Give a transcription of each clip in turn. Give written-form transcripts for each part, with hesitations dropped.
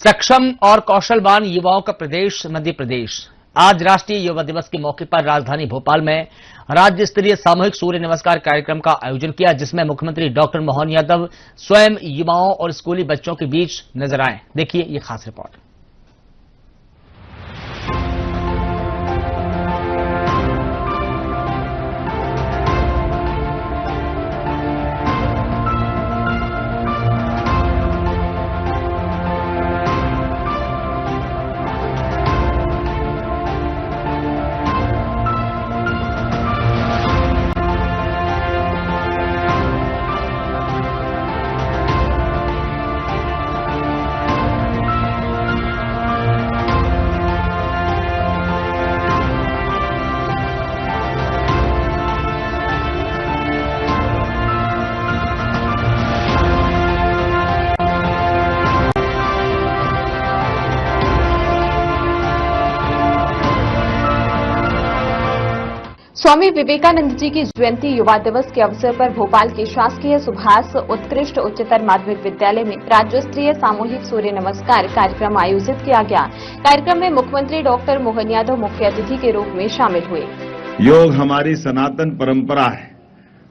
सक्षम और कौशलवान युवाओं का प्रदेश मध्य प्रदेश। आज राष्ट्रीय युवा दिवस के मौके पर राजधानी भोपाल में राज्य स्तरीय सामूहिक सूर्य नमस्कार कार्यक्रम का आयोजन किया, जिसमें मुख्यमंत्री डॉक्टर मोहन यादव स्वयं युवाओं और स्कूली बच्चों के बीच नजर आए। देखिए ये खास रिपोर्ट। स्वामी विवेकानंद जी की जयंती युवा दिवस के अवसर पर भोपाल के शासकीय सुभाष उत्कृष्ट उच्चतर माध्यमिक विद्यालय में राज्य स्तरीय सामूहिक सूर्य नमस्कार कार्यक्रम आयोजित किया गया। कार्यक्रम में मुख्यमंत्री डॉक्टर मोहन यादव मुख्य अतिथि के रूप में शामिल हुए। योग हमारी सनातन परंपरा है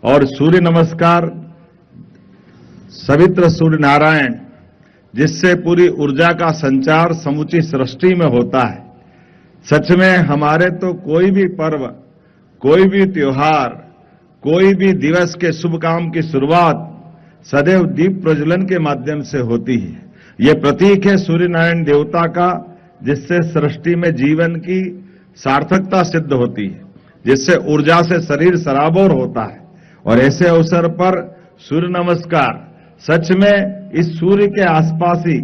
और सूर्य नमस्कार सवित्र सूर्य नारायण, जिससे पूरी ऊर्जा का संचार समूची सृष्टि में होता है। सच में हमारे तो कोई भी पर्व, कोई भी त्योहार, कोई भी दिवस के शुभ काम की शुरुआत सदैव दीप प्रज्वलन के माध्यम से होती है। ये प्रतीक है सूर्य नारायण देवता का, जिससे सृष्टि में जीवन की सार्थकता सिद्ध होती है, जिससे ऊर्जा से शरीर सराबोर होता है। और ऐसे अवसर पर सूर्य नमस्कार, सच में इस सूर्य के आसपास ही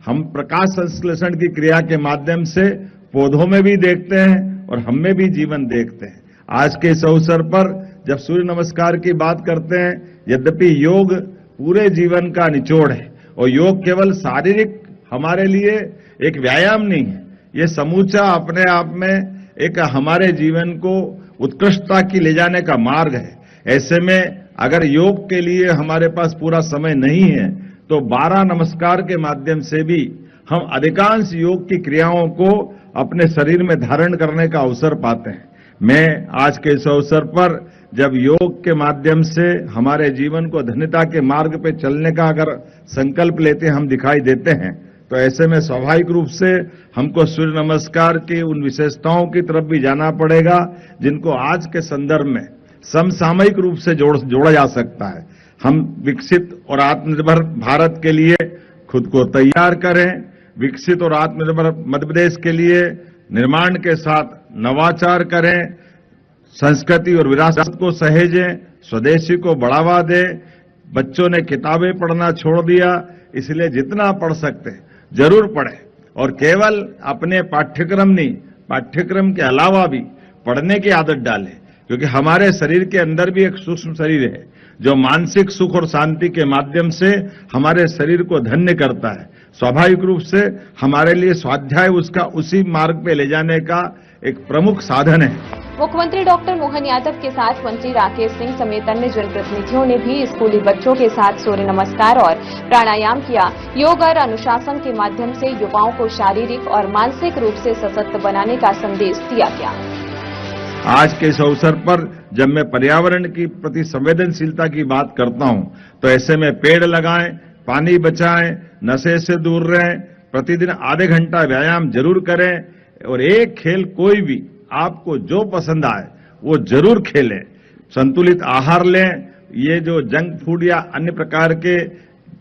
हम प्रकाश संश्लेषण की क्रिया के माध्यम से पौधों में भी देखते हैं और हम में भी जीवन देखते हैं। आज के इस अवसर पर जब सूर्य नमस्कार की बात करते हैं, यद्यपि योग पूरे जीवन का निचोड़ है और योग केवल शारीरिक हमारे लिए एक व्यायाम नहीं है, ये समूचा अपने आप में एक हमारे जीवन को उत्कृष्टता की ले जाने का मार्ग है। ऐसे में अगर योग के लिए हमारे पास पूरा समय नहीं है तो 12 नमस्कार के माध्यम से भी हम अधिकांश योग की क्रियाओं को अपने शरीर में धारण करने का अवसर पाते हैं। मैं आज के इस अवसर पर जब योग के माध्यम से हमारे जीवन को धन्यता के मार्ग पे चलने का अगर संकल्प लेते हम दिखाई देते हैं, तो ऐसे में स्वाभाविक रूप से हमको सूर्य नमस्कार की उन विशेषताओं की तरफ भी जाना पड़ेगा, जिनको आज के संदर्भ में समसामयिक रूप से जोड़ा जा सकता है। हम विकसित और आत्मनिर्भर भारत के लिए खुद को तैयार करें, विकसित और आत्मनिर्भर मध्य प्रदेश के लिए निर्माण के साथ नवाचार करें, संस्कृति और विरासत को सहेजें, स्वदेशी को बढ़ावा दें। बच्चों ने किताबें पढ़ना छोड़ दिया, इसलिए जितना पढ़ सकते जरूर पढ़ें और केवल अपने पाठ्यक्रम नहीं, पाठ्यक्रम के अलावा भी पढ़ने की आदत डालें, क्योंकि हमारे शरीर के अंदर भी एक सूक्ष्म शरीर है जो मानसिक सुख और शांति के माध्यम से हमारे शरीर को धन्य करता है। स्वाभाविक रूप से हमारे लिए स्वाध्याय उसका उसी मार्ग पे ले जाने का एक प्रमुख साधन है। मुख्यमंत्री डॉक्टर मोहन यादव के साथ मंत्री राकेश सिंह समेत अन्य जनप्रतिनिधियों ने भी स्कूली बच्चों के साथ सूर्य नमस्कार और प्राणायाम किया। योग और अनुशासन के माध्यम से युवाओं को शारीरिक और मानसिक रूप से सशक्त बनाने का संदेश दिया गया। आज के इस अवसर पर जब मैं पर्यावरण की प्रति संवेदनशीलता की बात करता हूं, तो ऐसे में पेड़ लगाएं, पानी बचाएं, नशे से दूर रहें, प्रतिदिन आधे घंटा व्यायाम जरूर करें और एक खेल कोई भी आपको जो पसंद आए वो जरूर खेलें। संतुलित आहार लें। ये जो जंक फूड या अन्य प्रकार के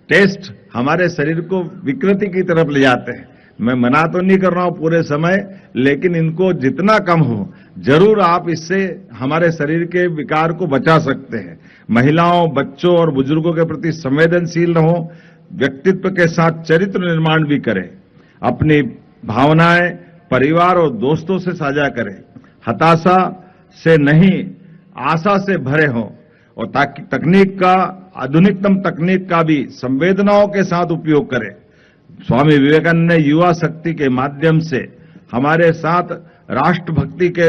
टेस्ट हमारे शरीर को विकृति की तरफ ले जाते हैं। मैं मना तो नहीं कर रहा हूं पूरे समय, लेकिन इनको जितना कम हो जरूर आप इससे हमारे शरीर के विकार को बचा सकते हैं। महिलाओं, बच्चों और बुजुर्गों के प्रति संवेदनशील रहो। व्यक्तित्व के साथ चरित्र निर्माण भी करें। अपनी भावनाएं परिवार और दोस्तों से साझा करें। हताशा से नहीं, आशा से भरे हों और ताकि तकनीक का, आधुनिकतम तकनीक का भी संवेदनाओं के साथ उपयोग करें। स्वामी विवेकानंद ने युवा शक्ति के माध्यम से हमारे साथ राष्ट्रभक्ति के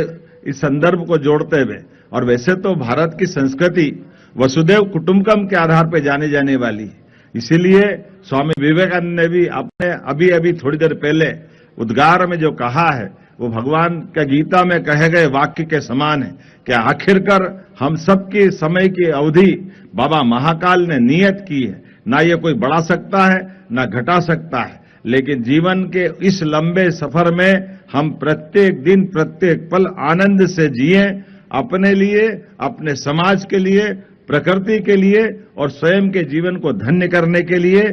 इस संदर्भ को जोड़ते हुए, और वैसे तो भारत की संस्कृति वसुदैव कुटुंबकम के आधार पर जाने जाने वाली है, इसीलिए स्वामी विवेकानंद ने भी अपने अभी अभी थोड़ी देर पहले उद्गार में जो कहा है वो भगवान का गीता में कहे गए वाक्य के समान है कि आखिरकार हम सबकी समय की अवधि बाबा महाकाल ने नियत की है। ना ये कोई बढ़ा सकता है ना घटा सकता है, लेकिन जीवन के इस लंबे सफर में हम प्रत्येक दिन प्रत्येक पल आनंद से जिए, अपने लिए, अपने समाज के लिए, प्रकृति के लिए और स्वयं के जीवन को धन्य करने के लिए।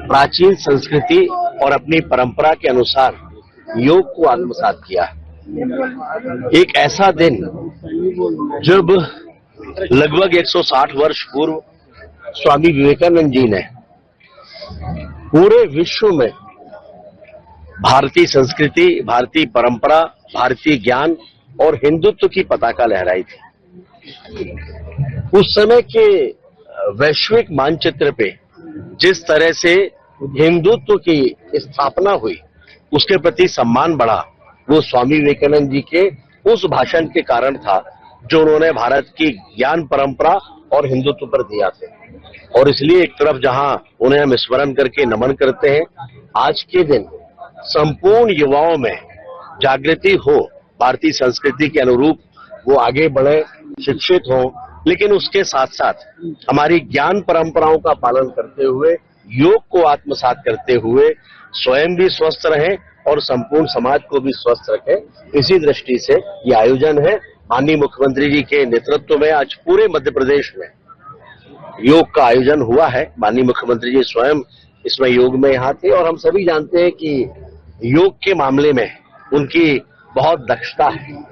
प्राचीन संस्कृति और अपनी परंपरा के अनुसार योग को आत्मसात किया। एक ऐसा दिन जब लगभग 160 वर्ष पूर्व स्वामी विवेकानंद जी ने पूरे विश्व में भारतीय संस्कृति, भारतीय परंपरा, भारतीय ज्ञान और हिंदुत्व की पताका लहराई थी। उस समय के वैश्विक मानचित्र पे जिस तरह से हिंदुत्व की स्थापना हुई, उसके प्रति सम्मान बढ़ा, वो स्वामी विवेकानंद जी के उस भाषण के कारण था जो उन्होंने भारत की ज्ञान परंपरा और हिंदुत्व पर दिया था। और इसलिए एक तरफ जहां उन्हें हम स्मरण करके नमन करते हैं, आज के दिन संपूर्ण युवाओं में जागृति हो, भारतीय संस्कृति के अनुरूप वो आगे बढ़े, शिक्षित हो, लेकिन उसके साथ साथ हमारी ज्ञान परंपराओं का पालन करते हुए, योग को आत्मसात करते हुए स्वयं भी स्वस्थ रहें और संपूर्ण समाज को भी स्वस्थ रखें। इसी दृष्टि से ये आयोजन है। माननीय मुख्यमंत्री जी के नेतृत्व में आज पूरे मध्य प्रदेश में योग का आयोजन हुआ है। माननीय मुख्यमंत्री जी स्वयं इसमें योग में यहाँ थे और हम सभी जानते हैं कि योग के मामले में उनकी बहुत दक्षता है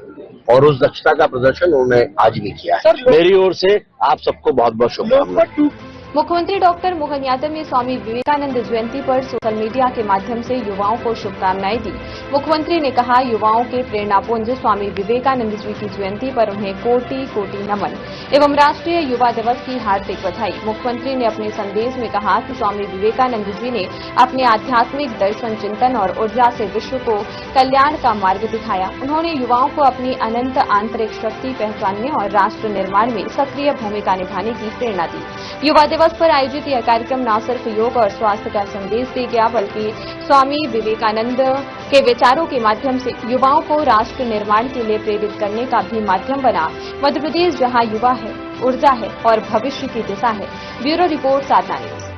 और उस दक्षता का प्रदर्शन उन्होंने आज भी किया है। मेरी ओर से आप सबको बहुत बहुत शुभकामनाएं। मुख्यमंत्री डॉक्टर मोहन यादव ने स्वामी विवेकानंद जयंती पर सोशल मीडिया के माध्यम से युवाओं को शुभकामनाएं दी। मुख्यमंत्री ने कहा, युवाओं के प्रेरणापुंज स्वामी विवेकानंद जी की जयंती पर उन्हें कोटि कोटि नमन एवं राष्ट्रीय युवा दिवस की हार्दिक बधाई। मुख्यमंत्री ने अपने संदेश में कहा कि स्वामी विवेकानंद जी ने अपने आध्यात्मिक दर्शन, चिंतन और ऊर्जा से विश्व को कल्याण का मार्ग दिखाया। उन्होंने युवाओं को अपनी अनंत आंतरिक शक्ति पहचानने और राष्ट्र निर्माण में सक्रिय भूमिका निभाने की प्रेरणा दी। युवा दिवस पर आयोजित यह कार्यक्रम न सिर्फ योग और स्वास्थ्य का संदेश दे गया, बल्कि स्वामी विवेकानंद के विचारों के माध्यम से युवाओं को राष्ट्र निर्माण के लिए प्रेरित करने का भी माध्यम बना। मध्य प्रदेश जहां युवा है, ऊर्जा है और भविष्य की दिशा है। ब्यूरो रिपोर्ट, साधना न्यूज।